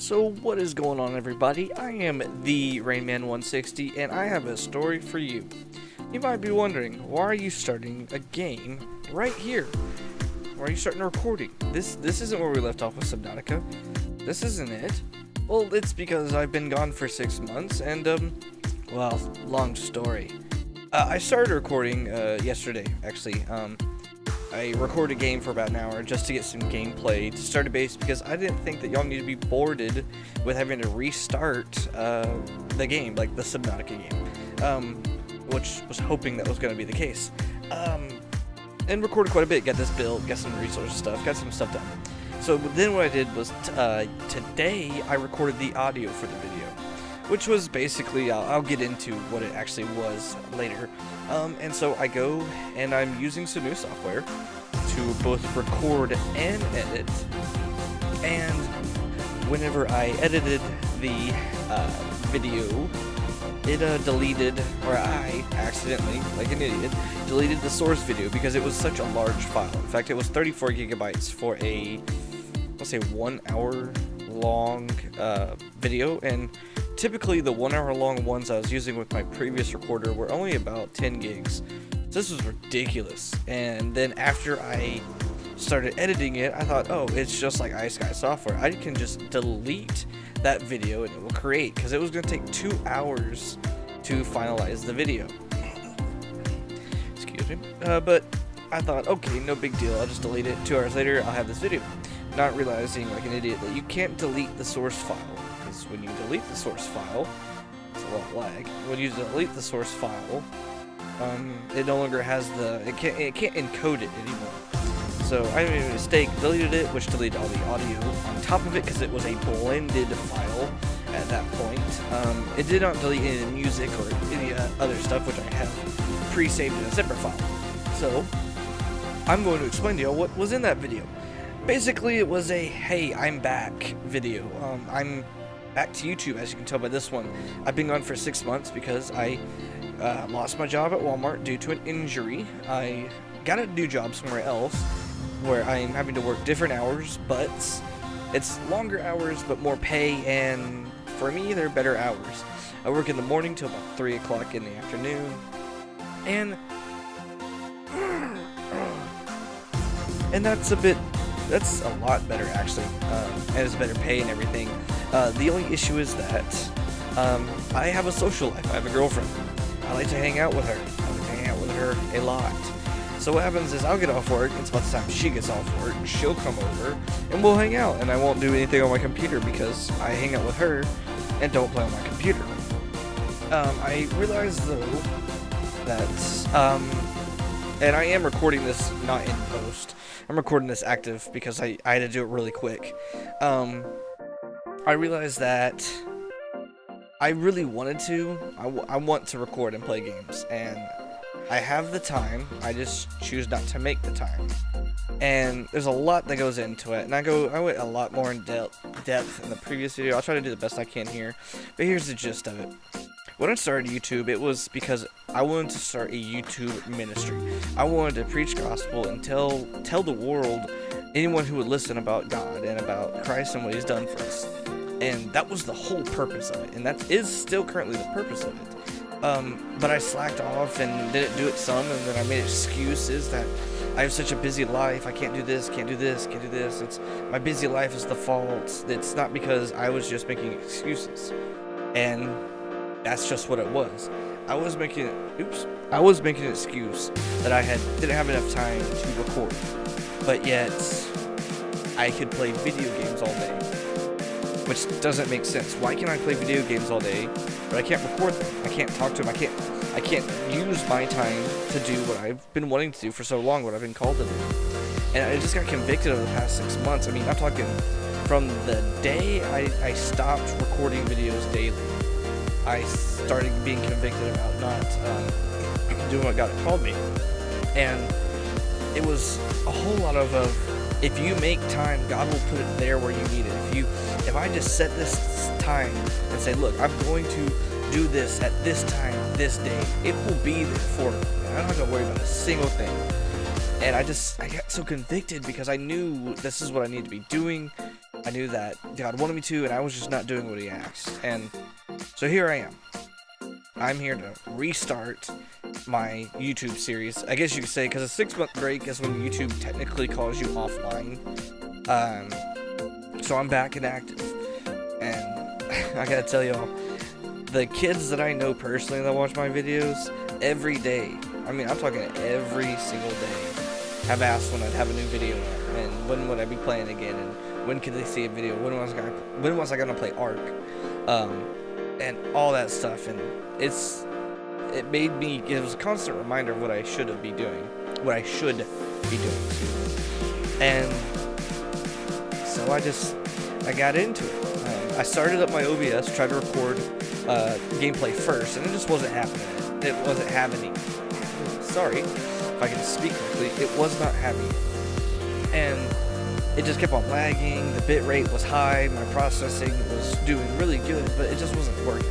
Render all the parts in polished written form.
So what is going on, everybody? I am the Rainman160 and I have a story for you. You might be wondering, why are you starting a game right here? Why are you starting a recording? This isn't where we left off with Subnautica. This isn't it. Well, it's because I've been gone for 6 months and well, long story. I started recording yesterday, actually. I recorded a game for about an hour just to get some gameplay to start a base because I didn't think that y'all need to be boarded with having to restart the game, like the Subnautica game, which was hoping that was going to be the case. And recorded quite a bit, got this built, got some resource stuff, got some stuff done. So then what I did was today I recorded the audio for the video, which was basically, I'll get into what it actually was later. And so I go and I'm using some new software to both record and edit. And whenever I edited the video, it deleted, or I accidentally, like an idiot, deleted the source video because it was such a large file. In fact, it was 34 gigabytes for a, let's say, 1 hour long video, and typically the 1 hour long ones I was using with my previous recorder were only about 10 gigs. So this was ridiculous. And then after I started editing it, I thought, oh, it's just like iSky software. I can just delete that video and it will create, because it was going to take 2 hours to finalize the video. Excuse me. But I thought, okay, no big deal. I'll just delete it. 2 hours later, I'll have this video. Not realizing, like an idiot, that you can't delete the source file. Because when you delete the source file, it's a lot of lag. When you delete the source file, it no longer has the, it can't encode it anymore. So I made a mistake, deleted it, which deleted all the audio on top of it because it was a blended file at that point. It did not delete any music or any other stuff, which I have pre-saved in a separate file. So I'm going to explain to you what was in that video. Basically, it was a, hey, I'm back video. I'm back to YouTube, as you can tell by this one. I've been gone for 6 months because I lost my job at Walmart due to an injury. I got a new job somewhere else where I'm having to work different hours, but it's longer hours but more pay, and for me, they're better hours. I work in the morning till about 3 o'clock in the afternoon, and that's a lot better, actually, and it's better pay and everything. The only issue is that I have a social life. I have a girlfriend. I like to hang out with her. I like to hang out with her a lot. So what happens is I'll get off work, it's about the time she gets off work, she'll come over, and we'll hang out, and I won't do anything on my computer because I hang out with her and don't play on my computer. I realize, though, that, and I am recording this not in post, I'm recording this active because I had to do it really quick. I realized that I really wanted to. I want to record and play games, and I have the time. I just choose not to make the time. And there's a lot that goes into it, and I went a lot more in depth in the previous video. I'll try to do the best I can here, but here's the gist of it. When I started YouTube, it was because I wanted to start a YouTube ministry. I wanted to preach gospel and tell the world, anyone who would listen, about God and about Christ and what He's done for us. And that was the whole purpose of it, and that is still currently the purpose of it. But I slacked off and didn't do it some, and then I made excuses that I have such a busy life, I can't do this, can't do this, can't do this. It's my busy life is the fault. It's not because I was just making excuses. And that's just what it was. I was making an excuse that I didn't have enough time to record. But yet I could play video games all day, which doesn't make sense. Why can I play video games all day, but I can't record them? I can't talk to them. I can't use my time to do what I've been wanting to do for so long, what I've been called to do. And I just got convicted over the past 6 months. I mean, I'm talking from the day I stopped recording videos daily. I started being convicted about not doing what God had called me. And it was a whole lot of if you make time, God will put it there where you need it. If I just set this time and say, look, I'm going to do this at this time, this day, it will be there for me. I don't have to worry about a single thing. And I got so convicted because I knew this is what I need to be doing. I knew that God wanted me to, and I was just not doing what he asked. And so here I am. I'm here to restart my YouTube series, I guess you could say, because a 6-month break is when YouTube technically calls you offline. So I'm back and active, and I gotta tell y'all, the kids that I know personally that watch my videos every day, I mean, I'm talking every single day, have asked when I'd have a new video up, and when would I be playing again, and when could they see a video, when was I gonna play Ark, and all that stuff. And it was a constant reminder of what I should be doing, and so I got into it. I started up my OBS, tried to record gameplay first, and it just wasn't happening. It wasn't happening. Sorry, if I can speak correctly, it was not happening. And it just kept on lagging, the bit rate was high, my processing was doing really good, but it just wasn't working.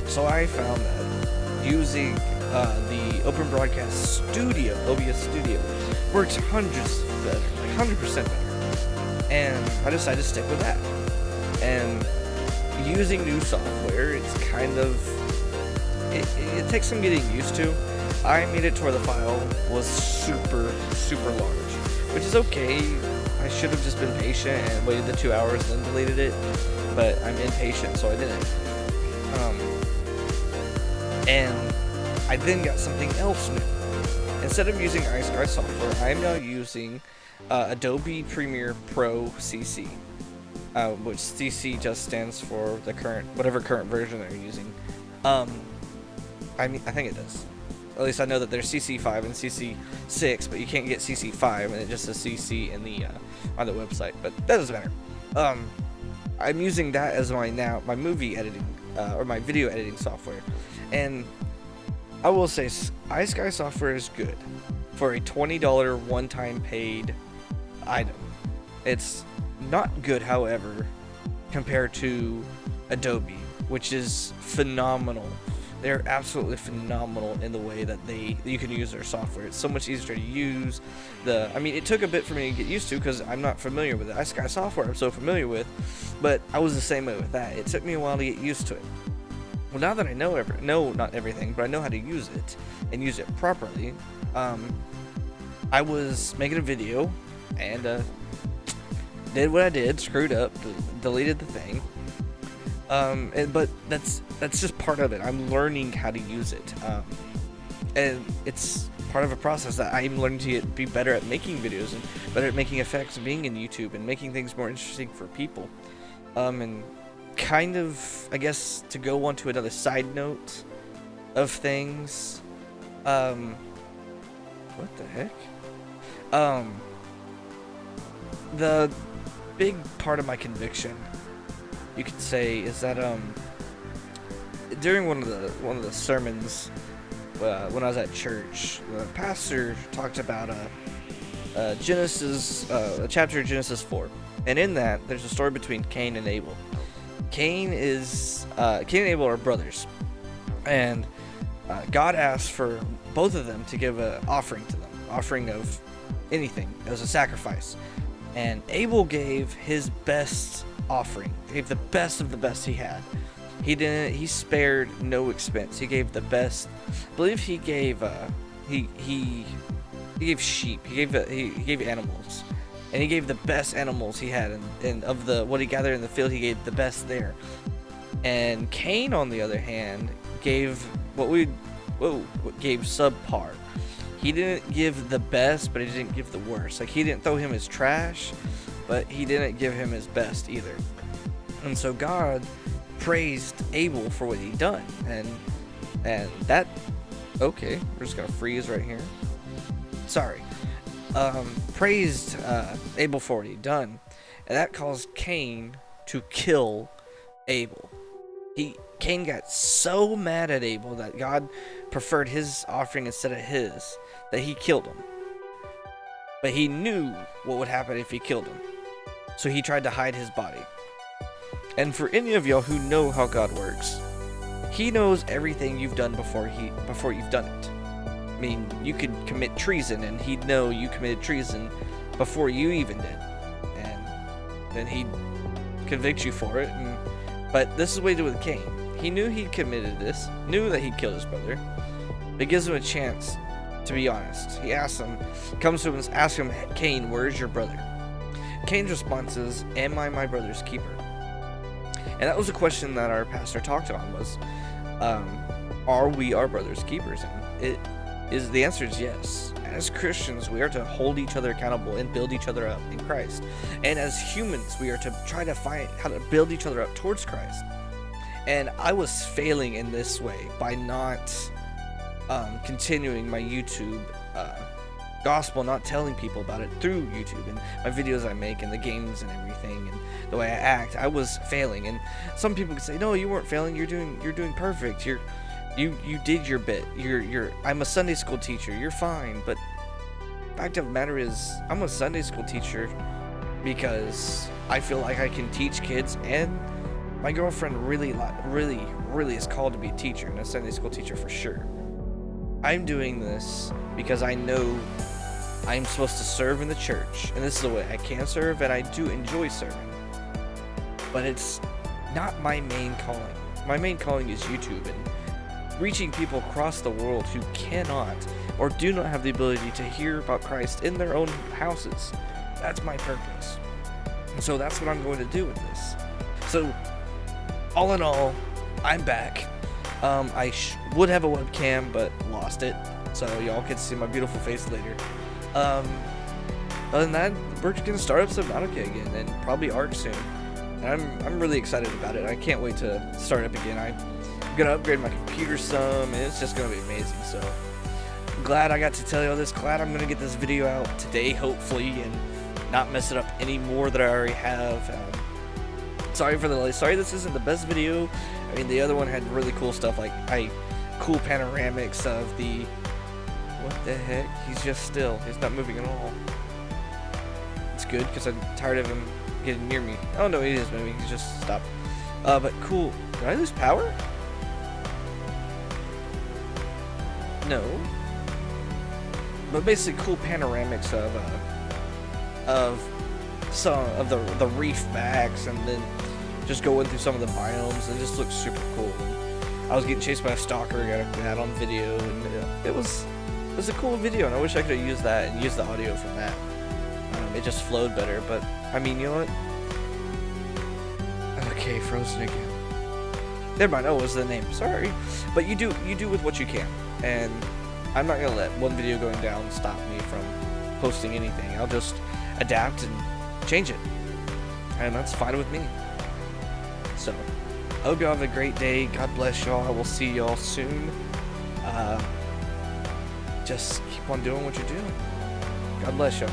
So I found that using the Open Broadcast Studio, OBS Studio, works hundreds better, like 100% better. And I decided to stick with that. And using new software, it's kind of, it takes some getting used to. I made it to where the file was super, super large, which is okay. I should have just been patient and waited the 2 hours and then deleted it, but I'm impatient, so I didn't. And I then got something else new. Instead of using iSky software, I am now using Adobe Premiere Pro CC, which CC just stands for the whatever current version they're using. I think it does. At least I know that there's CC5 and CC6, but you can't get CC5, and it just says CC in the on the website. But that doesn't matter. I'm using that as my movie editing or my video editing software, and I will say iSky software is good for a $20 one-time paid item. It's not good, however, compared to Adobe, which is phenomenal. They're absolutely phenomenal in the way that you can use their software. It's so much easier to use. It took a bit for me to get used to because I'm not familiar with it. iSky software I'm so familiar with, but I was the same way with that. It took me a while to get used to it. Well, now that I know not everything, but I know how to use it and use it properly, I was making a video and did what I did, screwed up, deleted the thing. But that's just part of it. I'm learning how to use it, and it's part of a process that I'm learning to be better at making videos and better at making effects and being in YouTube and making things more interesting for people. And kind of, I guess, to go on to another side note of things, what the heck? The big part of my conviction, you could say, is that during one of the sermons when I was at church, the pastor talked about Genesis, a chapter of Genesis 4, and in that there's a story between Cain and Abel. Cain and Abel are brothers, and God asked for both of them to give an offering to them, offering of anything as a sacrifice, and Abel gave his best offering. He gave the best of the best he had. He spared no expense. He gave the best. I believe he gave he gave sheep. He gave animals, and he gave the best animals he had. And of what he gathered in the field, he gave the best there. And Cain, on the other hand, gave gave subpar. He didn't give the best, but he didn't give the worst. Like, he didn't throw him his trash, but he didn't give him his best either. And so God praised Abel for what he done, and that, okay, we're just gonna freeze right here. Sorry. Praised Abel for what he done, and that caused Cain to kill Abel. Cain got so mad at Abel that God preferred his offering instead of his, that he killed him. But he knew what would happen if he killed him, so he tried to hide his body. And for any of y'all who know how God works, he knows everything you've done before you've done it. I mean, you could commit treason, and he'd know you committed treason before you even did. And then he'd convict you for it. But this is what he did with Cain. He knew he committed this, knew that he killed his brother, but gives him a chance to be honest. He asks him, comes to him and asks him, Cain, where's your brother? Cain's response is, am I my brother's keeper? And that was a question that our pastor talked on, was, are we our brother's keepers? And the answer is yes. As Christians, we are to hold each other accountable and build each other up in Christ. And as humans, we are to try to find how to build each other up towards Christ. And I was failing in this way by not continuing my YouTube gospel, not telling people about it through YouTube and my videos I make and the games and everything and the way I act. I was failing, and some people could say, no, you weren't failing, you're doing perfect, you did your bit, I'm a Sunday school teacher, you're fine. But fact of the matter is, I'm a Sunday school teacher because I feel like I can teach kids, and my girlfriend really is called to be a teacher and a Sunday school teacher for sure. I'm doing this because I know I'm supposed to serve in the church, and this is the way I can serve, and I do enjoy serving. But it's not my main calling. My main calling is YouTube and reaching people across the world who cannot or do not have the ability to hear about Christ in their own houses. That's my purpose. And so that's what I'm going to do with this. So, all in all, I'm back. I would have a webcam, but lost it, so y'all can see my beautiful face later. Other than that, we're just gonna start up Subnautica again, and probably Ark soon. And I'm really excited about it. I can't wait to start up again. I'm gonna upgrade my computer some, and it's just gonna be amazing. So I'm glad I got to tell you all this. Glad I'm gonna get this video out today, hopefully, and not mess it up any more that I already have. Sorry for the delay. Sorry this isn't the best video. I mean, the other one had really cool stuff, like cool panoramics of the... What the heck? He's just still. He's not moving at all. It's good, because I'm tired of him getting near me. Oh no, he is moving. He's just stopped. But cool. Did I lose power? No. But basically cool panoramics of some of the reef backs, and then just going through some of the biomes, and it just looks super cool. And I was getting chased by a stalker, got that on video, and it was a cool video, and I wish I could have used that and used the audio from that. It just flowed better, but I mean, you know what? Okay, frozen again. Never mind. Oh, it was the name. Sorry, but you do with what you can, and I'm not gonna let one video going down stop me from posting anything. I'll just adapt and change it, and that's fine with me. So, I hope y'all have a great day. God bless y'all. I will see y'all soon. Just keep on doing what you're doing. God bless y'all.